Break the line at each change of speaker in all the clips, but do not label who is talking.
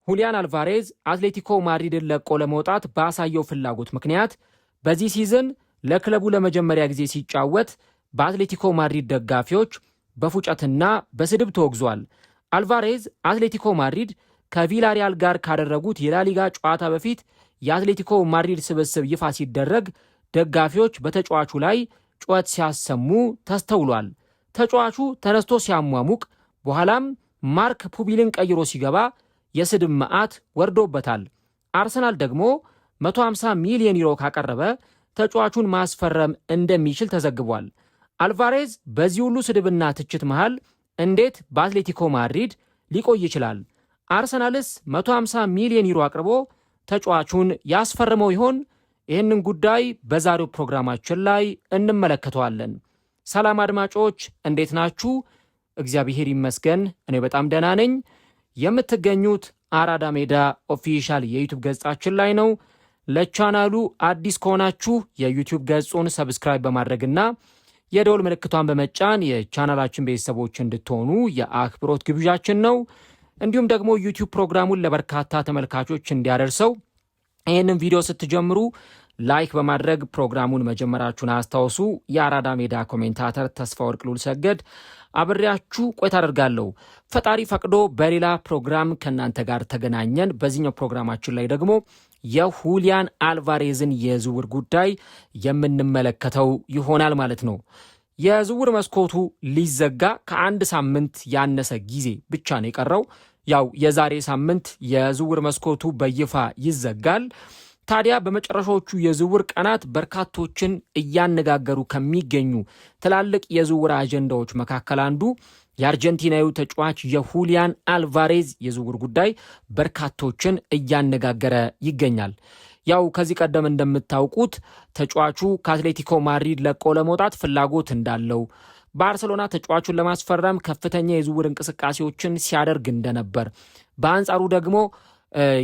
ሁሊያን አልቫሬዝ አትሌቲኮ ማድሪድን ለቆ ለመውጣት ባሳየው ፍላጎት ምክንያት በዚህ ሲዝን ለክለቡ ለመጀመሪያ ጊዜ ሲጫወት በአትሌቲኮ ማድሪድ ደጋፊዎች በፉጨትና በስድብ ተወግዟል። አልቫሬዝ አትሌቲኮ ማድሪድ ከቪላሪያል ጋር ካደረጉት የላሊጋ ጨዋታ በፊት የአትሌቲኮ ማድሪድ ስብስብ ይፋ ሲደረግ ደጋፊዎች በተጫዋቹ ላይ ጩኸት ሲያሰሙ ተስተውሏል። ተጫዋቹ ተነስቶ ሲያሟሙቅ በኋላም ማርክ ፑቢልን ቀይሮ ሲገባ የስድብ መዓት ወርዶበታል። አርሰናል ደግሞ 150 ሚሊዮን ዩሮ ካቀረበ ተጫዋቹን ማስፈረም እንደሚችል ተዘግቧል። አልቫሬዝ በዚህ ሁሉ ስድብና ትችት መሃል እንዴት በአትሌቲኮ ማድሪድ ሊቆይ ይችላል? አርሰናልስ 150 ሚሊዮን ዩሮ አቅርቦ ተጫዋቹን ያስፈርመው ይሆን? ይህንን ጉዳይ በዛሬው ፕሮግራማችን ላይ እንመለከተዋለን። ሰላም አድማጮች፣ እንዴት ናችሁ? እግዚአብሔር ይመስገን እኔ በጣም ደህና ነኝ። የምትገኙት አራዳ ሜዳ ኦፊሻል የዩቲዩብ ገጻችን ላይ ነው። ለቻናሉ አዲስ ከሆናችሁ የዩቲዩብ ገጹን ሰብስክራይብ በማድረግና የደወል ምልክቷን በመጫን የቻናላችን ቤተሰቦች እንድትሆኑ የአክብሮት ግብዣችን ነው። እንዲሁም ደግሞ ዩቲዩብ ፕሮግራሙን ለበርካታ ተመልካቾች እንዲያደርሰው ይህንን ቪዲዮ ስትጀምሩ ላይክ በማድረግ ፕሮግራሙን መጀመራችሁን አስታውሱ። የአራዳ ሜዳ ኮሜንታተር ተስፋ ወርቅ ሉል ሰገድ አብሬያችሁ ቆይታ አደርጋለሁ። ፈጣሪ ፈቅዶ በሌላ ፕሮግራም ከእናንተ ጋር ተገናኘን። በዚህኛው ፕሮግራማችን ላይ ደግሞ የሁሊያን አልቫሬዝን የዝውውር ጉዳይ የምንመለከተው ይሆናል ማለት ነው። የዝውውር መስኮቱ ሊዘጋ ከአንድ ሳምንት ያነሰ ጊዜ ብቻ ነው የቀረው። ያው የዛሬ ሳምንት የዝውውር መስኮቱ በይፋ ይዘጋል። ታዲያ በመጨረሻዎቹ የዝውውር ቀናት በርካቶችን እያነጋገሩ ከሚገኙ ትላልቅ የዝውውር አጀንዳዎች መካከል አንዱ የአርጀንቲናዊ ተጫዋች የሁሊያን አልቫሬዝ የዝውውር ጉዳይ በርካቶችን እያነጋገረ ይገኛል። ያው ከዚህ ቀደም እንደምታውቁት ተጫዋቹ ከአትሌቲኮ ማድሪድ ለቆ ለመውጣት ፍላጎት እንዳለው፣ ባርሰሎና ተጫዋቹን ለማስፈረም ከፍተኛ የዝውውር እንቅስቃሴዎችን ሲያደርግ እንደነበር፣ በአንጻሩ ደግሞ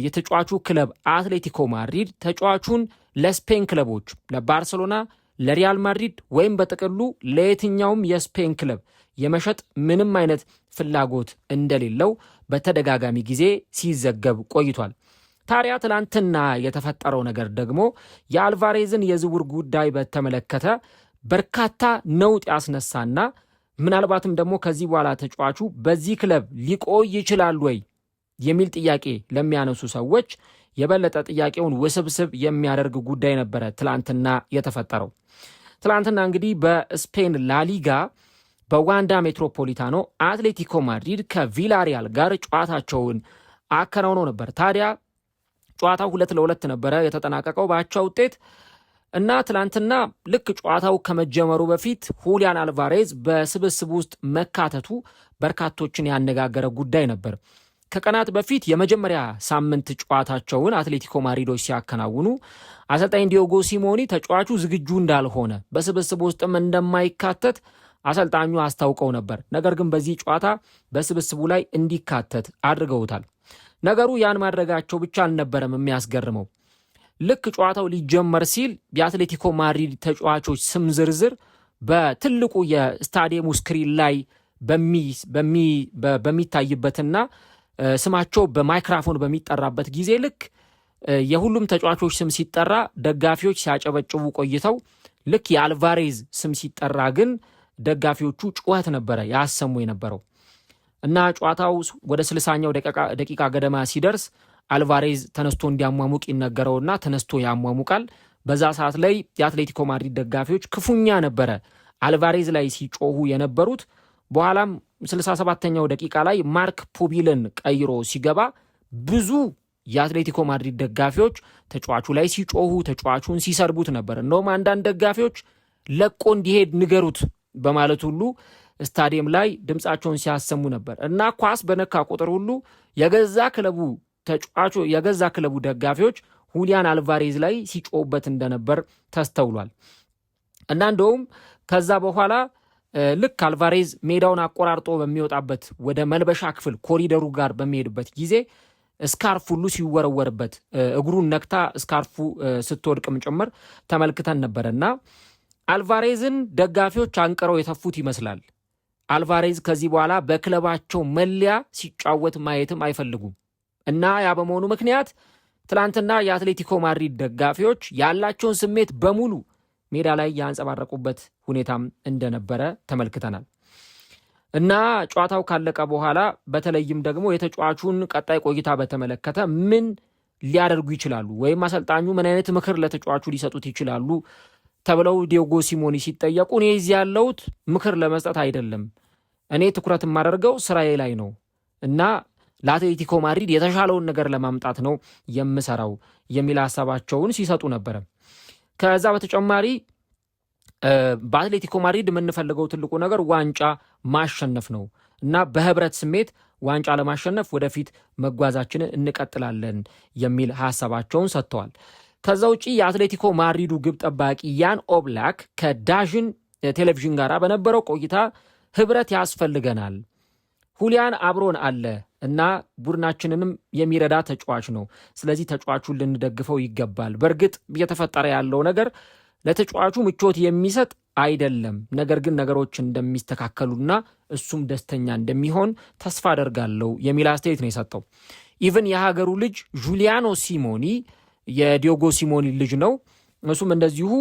የተጫዋቹ ክለብ አትሌቲኮ ማድሪድ ተጫዋቹን ለስፔን ክለቦች ለባርሰሎና፣ ለሪያል ማድሪድ ወይም በጥቅሉ ለየትኛውም የስፔን ክለብ የመሸጥ ምንም አይነት ፍላጎት እንደሌለው በተደጋጋሚ ጊዜ ሲዘገብ ቆይቷል። ታዲያ ትላንትና የተፈጠረው ነገር ደግሞ የአልቫሬዝን የዝውውር ጉዳይ በተመለከተ በርካታ ነውጥ ያስነሳና ምናልባትም ደግሞ ከዚህ በኋላ ተጫዋቹ በዚህ ክለብ ሊቆይ ይችላል ወይ የሚል ጥያቄ ለሚያነሱ ሰዎች የበለጠ ጥያቄውን ውስብስብ የሚያደርግ ጉዳይ ነበረ ትላንትና የተፈጠረው። ትላንትና እንግዲህ በስፔን ላሊጋ በዋንዳ ሜትሮፖሊታኖ አትሌቲኮ ማድሪድ ከቪላሪያል ጋር ጨዋታቸውን አከናውነው ነበር። ታዲያ ጨዋታው 2-2 ነበረ የተጠናቀቀው በአቻ ውጤት እና ትላንትና ልክ ጨዋታው ከመጀመሩ በፊት ሁሊያን አልቫሬዝ በስብስብ ውስጥ መካተቱ በርካቶችን ያነጋገረ ጉዳይ ነበር። ከቀናት በፊት የመጀመሪያ ሳምንት ጨዋታቸውን አትሌቲኮ ማድሪዶች ሲያከናውኑ አሰልጣኝ ዲዮጎ ሲሞኒ ተጫዋቹ ዝግጁ እንዳልሆነ በስብስብ ውስጥም እንደማይካተት አሰልጣኙ አስታውቀው ነበር። ነገር ግን በዚህ ጨዋታ በስብስቡ ላይ እንዲካተት አድርገውታል። ነገሩ ያን ማድረጋቸው ብቻ አልነበረም የሚያስገርመው። ልክ ጨዋታው ሊጀመር ሲል የአትሌቲኮ ማድሪድ ተጫዋቾች ስም ዝርዝር በትልቁ የስታዲየሙ ስክሪን ላይ በሚታይበትና ስማቸው በማይክራፎን በሚጠራበት ጊዜ ልክ የሁሉም ተጫዋቾች ስም ሲጠራ ደጋፊዎች ሲያጨበጭቡ ቆይተው ልክ የአልቫሬዝ ስም ሲጠራ ግን ደጋፊዎቹ ጩኸት ነበረ ያሰሙ የነበረው እና ጨዋታው ወደ 60ኛው ደቂቃ ገደማ ሲደርስ አልቫሬዝ ተነስቶ እንዲያሟሙቅ ይነገረውና ተነስቶ ያሟሙቃል። በዛ ሰዓት ላይ የአትሌቲኮ ማድሪድ ደጋፊዎች ክፉኛ ነበረ አልቫሬዝ ላይ ሲጮሁ የነበሩት። በኋላም 67ኛው ደቂቃ ላይ ማርክ ፑቢልን ቀይሮ ሲገባ ብዙ የአትሌቲኮ ማድሪድ ደጋፊዎች ተጫዋቹ ላይ ሲጮሁ ተጫዋቹን ሲሰርቡት ነበር። እንደውም አንዳንድ ደጋፊዎች ለቆ እንዲሄድ ንገሩት በማለት ሁሉ ስታዲየም ላይ ድምፃቸውን ሲያሰሙ ነበር እና ኳስ በነካ ቁጥር ሁሉ የገዛ ክለቡ ደጋፊዎች ሁሊያን አልቫሬዝ ላይ ሲጮሁበት እንደነበር ተስተውሏል። እና እንደውም ከዛ በኋላ ልክ አልቫሬዝ ሜዳውን አቆራርጦ በሚወጣበት ወደ መልበሻ ክፍል ኮሪደሩ ጋር በሚሄድበት ጊዜ ስካርፍ ሁሉ ሲወረወርበት እግሩን ነክታ ስካርፉ ስትወድቅም ጭምር ተመልክተን ነበርና አልቫሬዝን ደጋፊዎች አንቀረው የተፉት ይመስላል። አልቫሬዝ ከዚህ በኋላ በክለባቸው መለያ ሲጫወት ማየትም አይፈልጉም እና ያ በመሆኑ ምክንያት ትላንትና የአትሌቲኮ ማድሪድ ደጋፊዎች ያላቸውን ስሜት በሙሉ ሜዳ ላይ ያንጸባረቁበት ሁኔታም እንደነበረ ተመልክተናል። እና ጨዋታው ካለቀ በኋላ በተለይም ደግሞ የተጫዋቹን ቀጣይ ቆይታ በተመለከተ ምን ሊያደርጉ ይችላሉ ወይም አሰልጣኙ ምን አይነት ምክር ለተጫዋቹ ሊሰጡት ይችላሉ ተብለው ዲዮጎ ሲሞኒ ሲጠየቁ እኔ እዚህ ያለሁት ምክር ለመስጠት አይደለም፣ እኔ ትኩረት የማደርገው ስራዬ ላይ ነው እና ለአትሌቲኮ ማድሪድ የተሻለውን ነገር ለማምጣት ነው የምሰራው የሚል ሀሳባቸውን ሲሰጡ ነበረ። ከዛ በተጨማሪ በአትሌቲኮ ማድሪድ የምንፈልገው ትልቁ ነገር ዋንጫ ማሸነፍ ነው እና በህብረት ስሜት ዋንጫ ለማሸነፍ ወደፊት መጓዛችንን እንቀጥላለን የሚል ሀሳባቸውን ሰጥተዋል። ከዛ ውጪ የአትሌቲኮ ማድሪዱ ግብ ጠባቂ ያን ኦብላክ ከዳዥን ቴሌቪዥን ጋር በነበረው ቆይታ ህብረት ያስፈልገናል፣ ሁሊያን አብሮን አለ እና ቡድናችንንም የሚረዳ ተጫዋች ነው፣ ስለዚህ ተጫዋቹን ልንደግፈው ይገባል። በእርግጥ እየተፈጠረ ያለው ነገር ለተጫዋቹ ምቾት የሚሰጥ አይደለም፣ ነገር ግን ነገሮች እንደሚስተካከሉና እሱም ደስተኛ እንደሚሆን ተስፋ አደርጋለሁ የሚል አስተያየት ነው የሰጠው። ኢቭን የሀገሩ ልጅ ጁሊያኖ ሲሞኒ የዲዮጎ ሲሞኒ ልጅ ነው። እሱም እንደዚሁ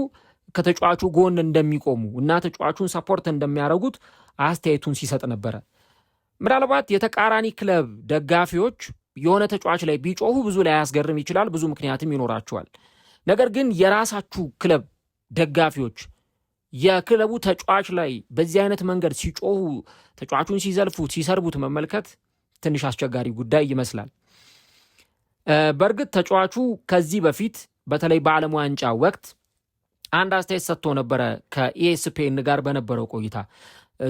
ከተጫዋቹ ጎን እንደሚቆሙ እና ተጫዋቹን ሰፖርት እንደሚያደርጉት አስተያየቱን ሲሰጥ ነበረ። ምናልባት የተቃራኒ ክለብ ደጋፊዎች የሆነ ተጫዋች ላይ ቢጮሁ ብዙ ላይ ያስገርም ይችላል፣ ብዙ ምክንያትም ይኖራቸዋል። ነገር ግን የራሳችሁ ክለብ ደጋፊዎች የክለቡ ተጫዋች ላይ በዚህ አይነት መንገድ ሲጮሁ፣ ተጫዋቹን ሲዘልፉት፣ ሲሰርቡት መመልከት ትንሽ አስቸጋሪ ጉዳይ ይመስላል። በእርግጥ ተጫዋቹ ከዚህ በፊት በተለይ በዓለም ዋንጫ ወቅት አንድ አስተያየት ሰጥቶ ነበረ ከኢኤስፒኤን ጋር በነበረው ቆይታ።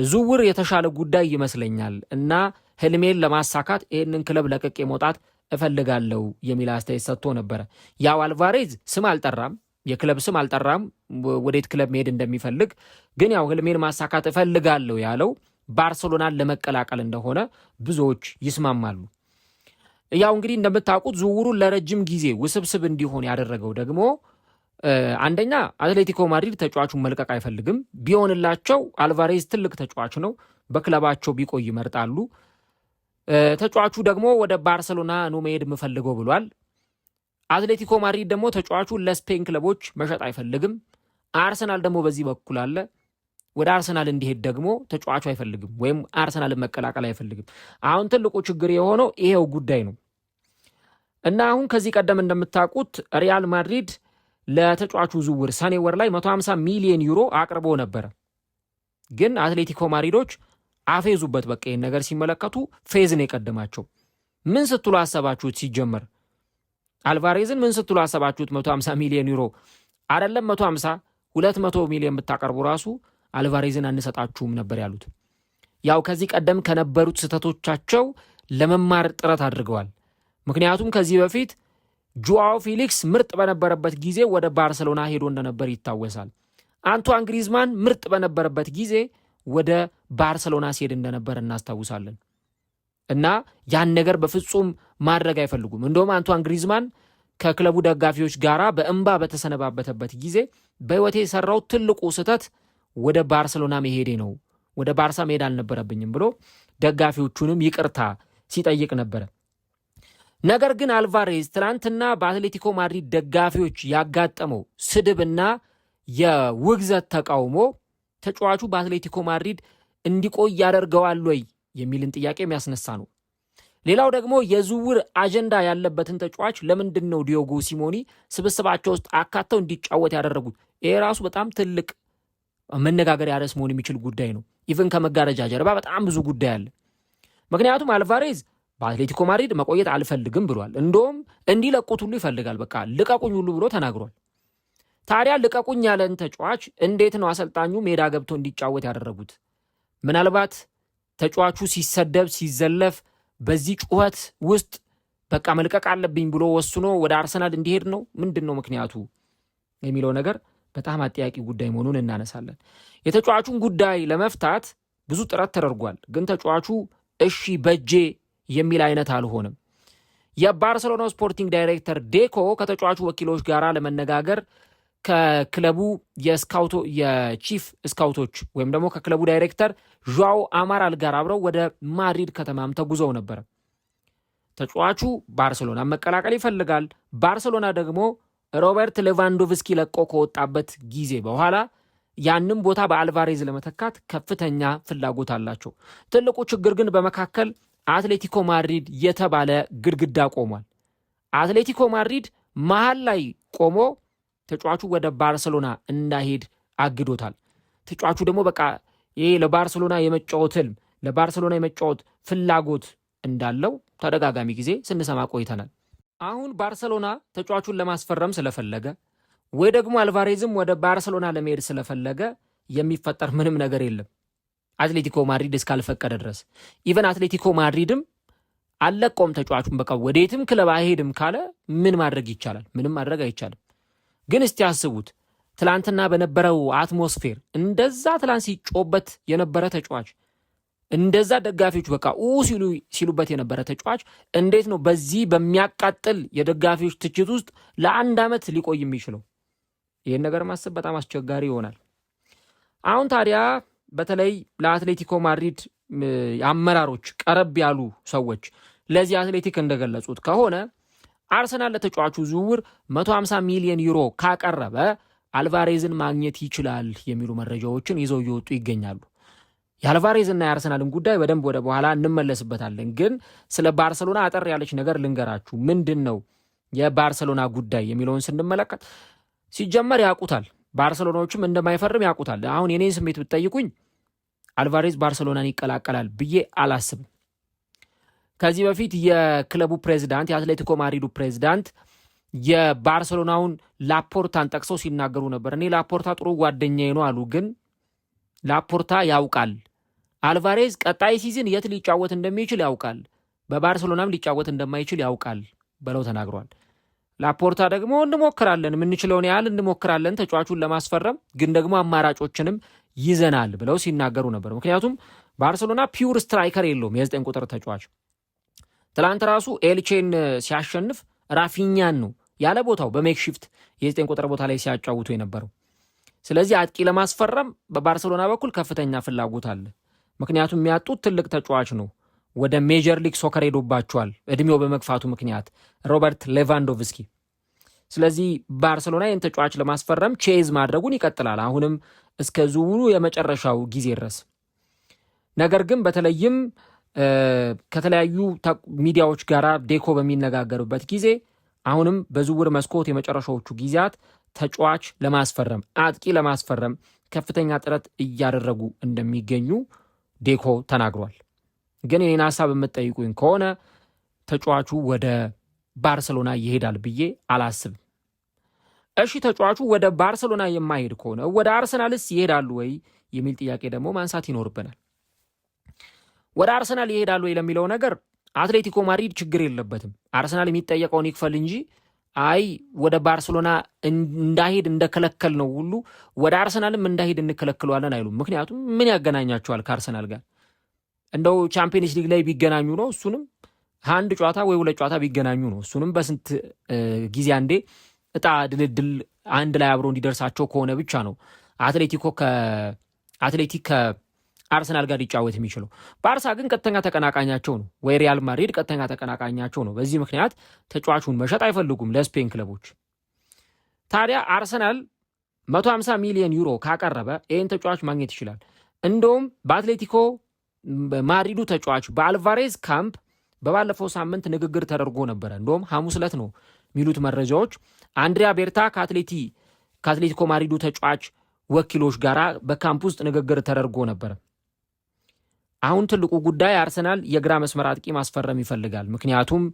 ዝውውር የተሻለ ጉዳይ ይመስለኛል እና ህልሜን ለማሳካት ይህንን ክለብ ለቅቄ መውጣት እፈልጋለሁ የሚል አስተያየት ሰጥቶ ነበረ። ያው አልቫሬዝ ስም አልጠራም፣ የክለብ ስም አልጠራም ወዴት ክለብ መሄድ እንደሚፈልግ፣ ግን ያው ህልሜን ማሳካት እፈልጋለሁ ያለው ባርሰሎናን ለመቀላቀል እንደሆነ ብዙዎች ይስማማሉ። ያው እንግዲህ እንደምታውቁት ዝውውሩን ለረጅም ጊዜ ውስብስብ እንዲሆን ያደረገው ደግሞ አንደኛ አትሌቲኮ ማድሪድ ተጫዋቹን መልቀቅ አይፈልግም። ቢሆንላቸው አልቫሬዝ ትልቅ ተጫዋች ነው፣ በክለባቸው ቢቆይ ይመርጣሉ። ተጫዋቹ ደግሞ ወደ ባርሰሎና ነው መሄድ የምፈልገው ብሏል። አትሌቲኮ ማድሪድ ደግሞ ተጫዋቹን ለስፔን ክለቦች መሸጥ አይፈልግም። አርሰናል ደግሞ በዚህ በኩል አለ። ወደ አርሰናል እንዲሄድ ደግሞ ተጫዋቹ አይፈልግም፣ ወይም አርሰናልን መቀላቀል አይፈልግም። አሁን ትልቁ ችግር የሆነው ይሄው ጉዳይ ነው እና አሁን ከዚህ ቀደም እንደምታውቁት ሪያል ማድሪድ ለተጫዋቹ ዝውውር ሰኔ ወር ላይ 150 ሚሊዮን ዩሮ አቅርቦ ነበረ። ግን አትሌቲኮ ማድሪዶች አፌዙበት። በቃ ይህን ነገር ሲመለከቱ ፌዝን የቀደማቸው። ምን ስትሉ አሰባችሁት? ሲጀመር አልቫሬዝን ምን ስትሉ አሰባችሁት? 150 ሚሊዮን ዩሮ አይደለም 150 200 ሚሊዮን ብታቀርቡ ራሱ አልቫሬዝን አንሰጣችሁም ነበር ያሉት። ያው ከዚህ ቀደም ከነበሩት ስህተቶቻቸው ለመማር ጥረት አድርገዋል። ምክንያቱም ከዚህ በፊት ጆአው ፊሊክስ ምርጥ በነበረበት ጊዜ ወደ ባርሰሎና ሄዶ እንደነበር ይታወሳል። አንቷን ግሪዝማን ምርጥ በነበረበት ጊዜ ወደ ባርሰሎና ሲሄድ እንደነበር እናስታውሳለን። እና ያን ነገር በፍጹም ማድረግ አይፈልጉም። እንደውም አንቷን ግሪዝማን ከክለቡ ደጋፊዎች ጋር በእንባ በተሰነባበተበት ጊዜ በህይወቴ የሰራው ትልቁ ስህተት ወደ ባርሰሎና መሄዴ ነው፣ ወደ ባርሳ መሄድ አልነበረብኝም ብሎ ደጋፊዎቹንም ይቅርታ ሲጠይቅ ነበረ። ነገር ግን አልቫሬዝ ትናንትና በአትሌቲኮ ማድሪድ ደጋፊዎች ያጋጠመው ስድብና የውግዘት ተቃውሞ ተጫዋቹ በአትሌቲኮ ማድሪድ እንዲቆይ ያደርገዋል ወይ የሚልን ጥያቄ የሚያስነሳ ነው። ሌላው ደግሞ የዝውውር አጀንዳ ያለበትን ተጫዋች ለምንድን ነው ዲዮጎ ሲሞኒ ስብስባቸው ውስጥ አካተው እንዲጫወት ያደረጉት? ይሄ ራሱ በጣም ትልቅ መነጋገሪያ ርዕስ መሆን የሚችል ጉዳይ ነው። ኢቭን ከመጋረጃ ጀርባ በጣም ብዙ ጉዳይ አለ። ምክንያቱም አልቫሬዝ በአትሌቲኮ ማድሪድ መቆየት አልፈልግም ብሏል። እንደውም እንዲለቁት ሁሉ ይፈልጋል። በቃ ልቀቁኝ ሁሉ ብሎ ተናግሯል። ታዲያ ልቀቁኝ ያለን ተጫዋች እንዴት ነው አሰልጣኙ ሜዳ ገብቶ እንዲጫወት ያደረጉት? ምናልባት ተጫዋቹ ሲሰደብ ሲዘለፍ በዚህ ጩኸት ውስጥ በቃ መልቀቅ አለብኝ ብሎ ወስኖ ወደ አርሰናል እንዲሄድ ነው? ምንድን ነው ምክንያቱ የሚለው ነገር በጣም አጠያቂ ጉዳይ መሆኑን እናነሳለን። የተጫዋቹን ጉዳይ ለመፍታት ብዙ ጥረት ተደርጓል። ግን ተጫዋቹ እሺ በጄ የሚል አይነት አልሆነም። የባርሰሎና ስፖርቲንግ ዳይሬክተር ዴኮ ከተጫዋቹ ወኪሎች ጋር ለመነጋገር ከክለቡ የቺፍ ስካውቶች ወይም ደግሞ ከክለቡ ዳይሬክተር ዣኦ አማራል ጋር አብረው ወደ ማድሪድ ከተማም ተጉዘው ነበር። ተጫዋቹ ባርሴሎና መቀላቀል ይፈልጋል። ባርሴሎና ደግሞ ሮበርት ሌቫንዶቭስኪ ለቆ ከወጣበት ጊዜ በኋላ ያንን ቦታ በአልቫሬዝ ለመተካት ከፍተኛ ፍላጎት አላቸው። ትልቁ ችግር ግን በመካከል አትሌቲኮ ማድሪድ የተባለ ግድግዳ ቆሟል። አትሌቲኮ ማድሪድ መሃል ላይ ቆሞ ተጫዋቹ ወደ ባርሴሎና እንዳይሄድ አግዶታል። ተጫዋቹ ደግሞ በቃ ይሄ ለባርሴሎና የመጫወት ህልም፣ ለባርሴሎና የመጫወት ፍላጎት እንዳለው ተደጋጋሚ ጊዜ ስንሰማ ቆይተናል። አሁን ባርሴሎና ተጫዋቹን ለማስፈረም ስለፈለገ ወይ ደግሞ አልቫሬዝም ወደ ባርሴሎና ለመሄድ ስለፈለገ የሚፈጠር ምንም ነገር የለም አትሌቲኮ ማድሪድ እስካልፈቀደ ድረስ። ኢቨን አትሌቲኮ ማድሪድም አለቆም ተጫዋቹን በቃ ወዴትም ክለብ አይሄድም ካለ ምን ማድረግ ይቻላል? ምንም ማድረግ አይቻልም። ግን እስቲ ያስቡት ትላንትና በነበረው አትሞስፌር እንደዛ ትላንት ሲጮበት የነበረ ተጫዋች፣ እንደዛ ደጋፊዎች በቃ ሲሉበት የነበረ ተጫዋች እንዴት ነው በዚህ በሚያቃጥል የደጋፊዎች ትችት ውስጥ ለአንድ ዓመት ሊቆይ የሚችለው? ይህን ነገር ማሰብ በጣም አስቸጋሪ ይሆናል። አሁን ታዲያ በተለይ ለአትሌቲኮ ማድሪድ አመራሮች ቀረብ ያሉ ሰዎች ለዚህ አትሌቲክ እንደገለጹት ከሆነ አርሰናል ለተጫዋቹ ዝውውር 150 ሚሊዮን ዩሮ ካቀረበ አልቫሬዝን ማግኘት ይችላል የሚሉ መረጃዎችን ይዘው እየወጡ ይገኛሉ። የአልቫሬዝና የአርሰናልን ጉዳይ በደንብ ወደ በኋላ እንመለስበታለን። ግን ስለ ባርሰሎና አጠር ያለች ነገር ልንገራችሁ። ምንድን ነው የባርሰሎና ጉዳይ የሚለውን ስንመለከት ሲጀመር ያውቁታል። ባርሰሎናዎችም እንደማይፈርም ያውቁታል። አሁን የኔን ስሜት ብትጠይቁኝ አልቫሬዝ ባርሰሎናን ይቀላቀላል ብዬ አላስብም። ከዚህ በፊት የክለቡ ፕሬዚዳንት የአትሌቲኮ ማድሪዱ ፕሬዚዳንት የባርሰሎናውን ላፖርታን ጠቅሰው ሲናገሩ ነበር። እኔ ላፖርታ ጥሩ ጓደኛዬ ነው አሉ። ግን ላፖርታ ያውቃል አልቫሬዝ ቀጣይ ሲዝን የት ሊጫወት እንደሚችል ያውቃል፣ በባርሰሎናም ሊጫወት እንደማይችል ያውቃል ብለው ተናግሯል። ላፖርታ ደግሞ እንሞክራለን፣ የምንችለውን ያህል እንሞክራለን ተጫዋቹን ለማስፈረም፣ ግን ደግሞ አማራጮችንም ይዘናል ብለው ሲናገሩ ነበር። ምክንያቱም ባርሰሎና ፒውር ስትራይከር የለውም፣ የ9 ቁጥር ተጫዋች። ትላንት ራሱ ኤልቼን ሲያሸንፍ ራፊኛን ነው ያለ ቦታው በሜክሺፍት የ9 ቁጥር ቦታ ላይ ሲያጫውቱ የነበረው። ስለዚህ አጥቂ ለማስፈረም በባርሰሎና በኩል ከፍተኛ ፍላጎት አለ። ምክንያቱም የሚያጡት ትልቅ ተጫዋች ነው። ወደ ሜጀር ሊግ ሶከር ሄዶባቸዋል እድሜው በመግፋቱ ምክንያት ሮበርት ሌቫንዶቭስኪ። ስለዚህ ባርሰሎና ይህን ተጫዋች ለማስፈረም ቼዝ ማድረጉን ይቀጥላል አሁንም እስከ ዝውውሩ የመጨረሻው ጊዜ ድረስ። ነገር ግን በተለይም ከተለያዩ ሚዲያዎች ጋር ዴኮ በሚነጋገሩበት ጊዜ አሁንም በዝውውር መስኮት የመጨረሻዎቹ ጊዜያት ተጫዋች ለማስፈረም አጥቂ ለማስፈረም ከፍተኛ ጥረት እያደረጉ እንደሚገኙ ዴኮ ተናግሯል። ግን የኔን ሀሳብ የምትጠይቁኝ ከሆነ ተጫዋቹ ወደ ባርሰሎና ይሄዳል ብዬ አላስብም። እሺ ተጫዋቹ ወደ ባርሰሎና የማይሄድ ከሆነ ወደ አርሰናልስ ይሄዳሉ ወይ የሚል ጥያቄ ደግሞ ማንሳት ይኖርብናል። ወደ አርሰናል ይሄዳሉ ወይ ለሚለው ነገር አትሌቲኮ ማድሪድ ችግር የለበትም። አርሰናል የሚጠየቀውን ይክፈል እንጂ አይ ወደ ባርሰሎና እንዳይሄድ እንደከለከል ነው ሁሉ ወደ አርሰናልም እንዳይሄድ እንከለክለዋለን አይሉም። ምክንያቱም ምን ያገናኛቸዋል ከአርሰናል ጋር? እንደው ቻምፒየንስ ሊግ ላይ ቢገናኙ ነው፣ እሱንም አንድ ጨዋታ ወይ ሁለት ጨዋታ ቢገናኙ ነው፣ እሱንም በስንት ጊዜ አንዴ እጣ ድልድል አንድ ላይ አብሮ እንዲደርሳቸው ከሆነ ብቻ ነው አትሌቲክ ከአርሰናል ጋር ሊጫወት የሚችለው። ባርሳ ግን ቀጥተኛ ተቀናቃኛቸው ነው፣ ወይ ሪያል ማድሪድ ቀጥተኛ ተቀናቃኛቸው ነው። በዚህ ምክንያት ተጫዋቹን መሸጥ አይፈልጉም ለስፔን ክለቦች። ታዲያ አርሰናል 150 ሚሊዮን ዩሮ ካቀረበ ይህን ተጫዋች ማግኘት ይችላል። እንደውም በአትሌቲኮ ማድሪዱ ተጫዋች በአልቫሬዝ ካምፕ በባለፈው ሳምንት ንግግር ተደርጎ ነበረ። እንደውም ሐሙስ ዕለት ነው የሚሉት መረጃዎች። አንድሪያ ቤርታ ከአትሌቲኮ ማድሪዱ ተጫዋች ወኪሎች ጋር በካምፕ ውስጥ ንግግር ተደርጎ ነበረ። አሁን ትልቁ ጉዳይ አርሰናል የግራ መስመር አጥቂ ማስፈረም ይፈልጋል። ምክንያቱም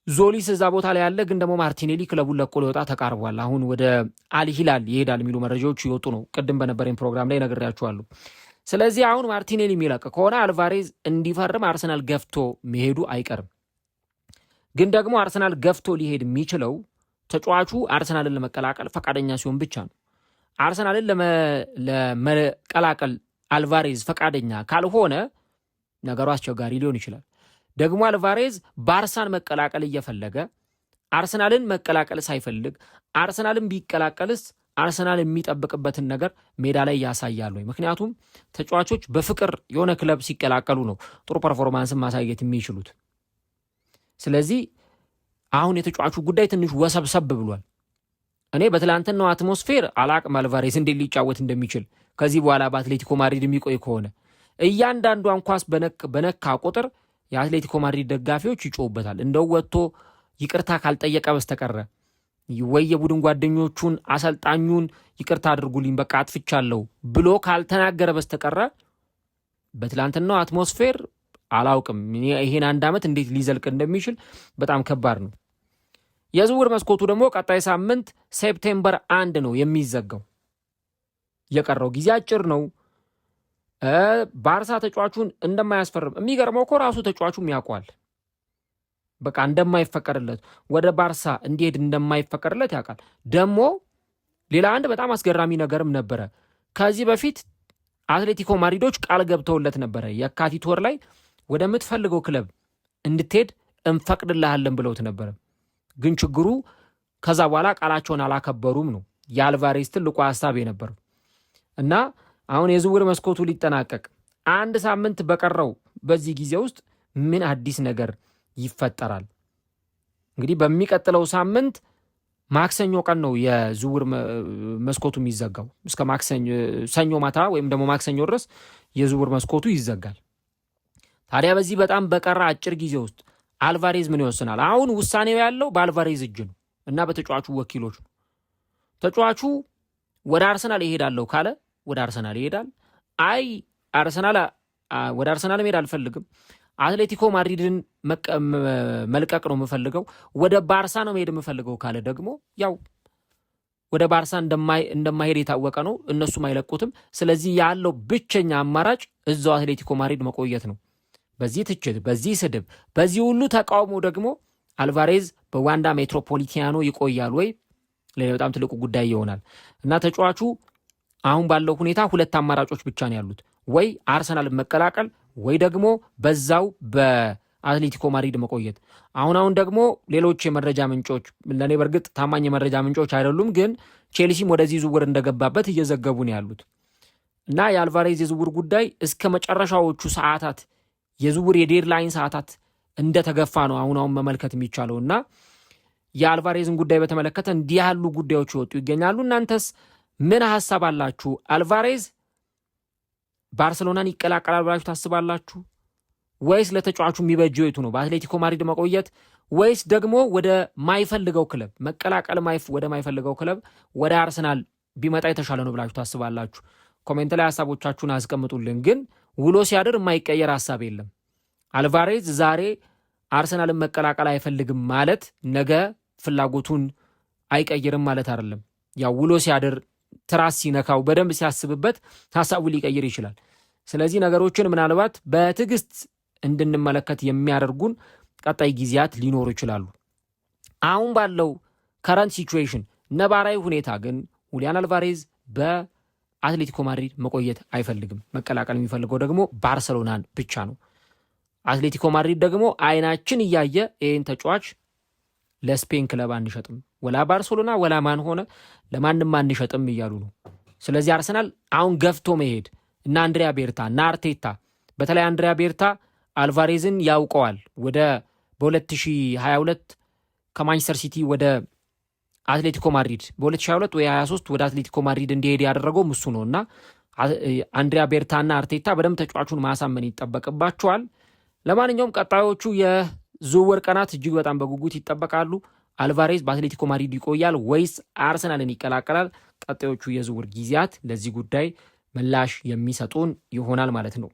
ዞሊስ እዛ ቦታ ላይ ያለ፣ ግን ደግሞ ማርቲኔሊ ክለቡን ለቆ ሊወጣ ተቃርቧል። አሁን ወደ አልሂላል ይሄዳል የሚሉ መረጃዎች ይወጡ ነው። ቅድም በነበረኝ ፕሮግራም ላይ ነግሬያችኋለሁ። ስለዚህ አሁን ማርቲኔሊ የሚለቅ ከሆነ አልቫሬዝ እንዲፈርም አርሰናል ገፍቶ መሄዱ አይቀርም። ግን ደግሞ አርሰናል ገፍቶ ሊሄድ የሚችለው ተጫዋቹ አርሰናልን ለመቀላቀል ፈቃደኛ ሲሆን ብቻ ነው። አርሰናልን ለመቀላቀል አልቫሬዝ ፈቃደኛ ካልሆነ ነገሩ አስቸጋሪ ሊሆን ይችላል። ደግሞ አልቫሬዝ ባርሳን መቀላቀል እየፈለገ አርሰናልን መቀላቀል ሳይፈልግ አርሰናልን ቢቀላቀልስ አርሰናል የሚጠብቅበትን ነገር ሜዳ ላይ ያሳያሉ። ምክንያቱም ተጫዋቾች በፍቅር የሆነ ክለብ ሲቀላቀሉ ነው ጥሩ ፐርፎርማንስን ማሳየት የሚችሉት። ስለዚህ አሁን የተጫዋቹ ጉዳይ ትንሽ ወሰብሰብ ብሏል። እኔ በትላንትናው አትሞስፌር አላቅም አልቫሬዝ እንዴት ሊጫወት እንደሚችል ከዚህ በኋላ በአትሌቲኮ ማድሪድ የሚቆይ ከሆነ እያንዳንዷን ኳስ በነካ ቁጥር የአትሌቲኮ ማድሪድ ደጋፊዎች ይጮውበታል። እንደው ወጥቶ ይቅርታ ካልጠየቀ በስተቀረ ወይ የቡድን ጓደኞቹን አሰልጣኙን ይቅርታ አድርጉልኝ በቃ አጥፍቻለሁ ብሎ ካልተናገረ በስተቀረ በትላንትናው አትሞስፌር አላውቅም ይሄን አንድ ዓመት እንዴት ሊዘልቅ እንደሚችል በጣም ከባድ ነው። የዝውውር መስኮቱ ደግሞ ቀጣይ ሳምንት ሴፕቴምበር 1 ነው የሚዘጋው። የቀረው ጊዜ አጭር ነው። ባርሳ ተጫዋቹን እንደማያስፈርም የሚገርመው እኮ ራሱ ተጫዋቹም ያውቋል። በቃ እንደማይፈቀድለት ወደ ባርሳ እንዲሄድ እንደማይፈቀድለት ያውቃል። ደግሞ ሌላ አንድ በጣም አስገራሚ ነገርም ነበረ። ከዚህ በፊት አትሌቲኮ ማድሪዶች ቃል ገብተውለት ነበረ የካቲት ወር ላይ ወደምትፈልገው ክለብ እንድትሄድ እንፈቅድልሃለን ብለውት ነበረ። ግን ችግሩ ከዛ በኋላ ቃላቸውን አላከበሩም ነው የአልቫሬዝ ትልቁ ሀሳብ የነበረው። እና አሁን የዝውውር መስኮቱ ሊጠናቀቅ አንድ ሳምንት በቀረው በዚህ ጊዜ ውስጥ ምን አዲስ ነገር ይፈጠራል? እንግዲህ በሚቀጥለው ሳምንት ማክሰኞ ቀን ነው የዝውውር መስኮቱ የሚዘጋው። እስከ ሰኞ ማታ ወይም ደግሞ ማክሰኞ ድረስ የዝውውር መስኮቱ ይዘጋል። ታዲያ በዚህ በጣም በቀረ አጭር ጊዜ ውስጥ አልቫሬዝ ምን ይወስናል? አሁን ውሳኔው ያለው በአልቫሬዝ እጅ ነው እና በተጫዋቹ ወኪሎች ነው። ተጫዋቹ ወደ አርሰናል ይሄዳለሁ ካለ ወደ አርሰናል ይሄዳል። አይ ወደ አርሰናል መሄድ አልፈልግም፣ አትሌቲኮ ማድሪድን መልቀቅ ነው የምፈልገው፣ ወደ ባርሳ ነው መሄድ የምፈልገው ካለ ደግሞ ያው ወደ ባርሳ እንደማይሄድ የታወቀ ነው። እነሱም አይለቁትም። ስለዚህ ያለው ብቸኛ አማራጭ እዛው አትሌቲኮ ማድሪድ መቆየት ነው። በዚህ ትችት፣ በዚህ ስድብ፣ በዚህ ሁሉ ተቃውሞ ደግሞ አልቫሬዝ በዋንዳ ሜትሮፖሊታኖ ይቆያል ወይ? ሌላ በጣም ትልቁ ጉዳይ ይሆናል እና ተጫዋቹ አሁን ባለው ሁኔታ ሁለት አማራጮች ብቻ ነው ያሉት፣ ወይ አርሰናል መቀላቀል ወይ ደግሞ በዛው በአትሌቲኮ ማድሪድ መቆየት። አሁን ደግሞ ሌሎች የመረጃ ምንጮች ለእኔ በእርግጥ ታማኝ የመረጃ ምንጮች አይደሉም፣ ግን ቼልሲም ወደዚህ ዝውውር እንደገባበት እየዘገቡ ነው ያሉት እና የአልቫሬዝ የዝውውር ጉዳይ እስከ መጨረሻዎቹ ሰዓታት የዝውውር የዴድላይን ሰዓታት እንደተገፋ ነው አሁን መመልከት የሚቻለው እና የአልቫሬዝን ጉዳይ በተመለከተ እንዲህ ያሉ ጉዳዮች ይወጡ ይገኛሉ። እናንተስ ምን ሐሳብ አላችሁ? አልቫሬዝ ባርሰሎናን ይቀላቀላል ብላችሁ ታስባላችሁ? ወይስ ለተጫዋቹ የሚበጀው የቱ ነው? በአትሌቲኮ ማድሪድ መቆየት ወይስ ደግሞ ወደ ማይፈልገው ክለብ መቀላቀል ወደ ማይፈልገው ክለብ ወደ አርሰናል ቢመጣ የተሻለ ነው ብላችሁ ታስባላችሁ? ኮሜንት ላይ ሐሳቦቻችሁን አስቀምጡልን። ግን ውሎ ሲያድር የማይቀየር ሐሳብ የለም። አልቫሬዝ ዛሬ አርሰናልን መቀላቀል አይፈልግም ማለት ነገ ፍላጎቱን አይቀይርም ማለት አይደለም። ያው ውሎ ሲያድር ትራስ ሲነካው በደንብ ሲያስብበት ሐሳቡ ሊቀይር ይችላል። ስለዚህ ነገሮችን ምናልባት በትዕግስት እንድንመለከት የሚያደርጉን ቀጣይ ጊዜያት ሊኖሩ ይችላሉ። አሁን ባለው ከረንት ሲቹዌሽን ነባራዊ ሁኔታ ግን ሁሊያን አልቫሬዝ በአትሌቲኮ ማድሪድ መቆየት አይፈልግም። መቀላቀል የሚፈልገው ደግሞ ባርሰሎናን ብቻ ነው። አትሌቲኮ ማድሪድ ደግሞ አይናችን እያየ ይህን ተጫዋች ለስፔን ክለብ አንሸጥም፣ ወላ ባርሰሎና ወላ ማን ሆነ ለማንም አንሸጥም እያሉ ነው። ስለዚህ አርሰናል አሁን ገፍቶ መሄድ እና አንድሪያ ቤርታ እና አርቴታ በተለይ አንድሪያ ቤርታ አልቫሬዝን ያውቀዋል። በ2022 ከማንቸስተር ሲቲ ወደ አትሌቲኮ ማድሪድ በ2022 ወይ 23 ወደ አትሌቲኮ ማድሪድ እንዲሄድ ያደረገው እሱ ነው እና አንድሪያ ቤርታ እና አርቴታ በደንብ ተጫዋቹን ማሳመን ይጠበቅባቸዋል። ለማንኛውም ቀጣዮቹ የዝውውር ቀናት እጅግ በጣም በጉጉት ይጠበቃሉ። አልቫሬዝ በአትሌቲኮ ማድሪድ ይቆያል ወይስ አርሰናልን ይቀላቀላል? ቀጣዮቹ የዝውውር ጊዜያት ለዚህ ጉዳይ ምላሽ የሚሰጡን ይሆናል ማለት ነው።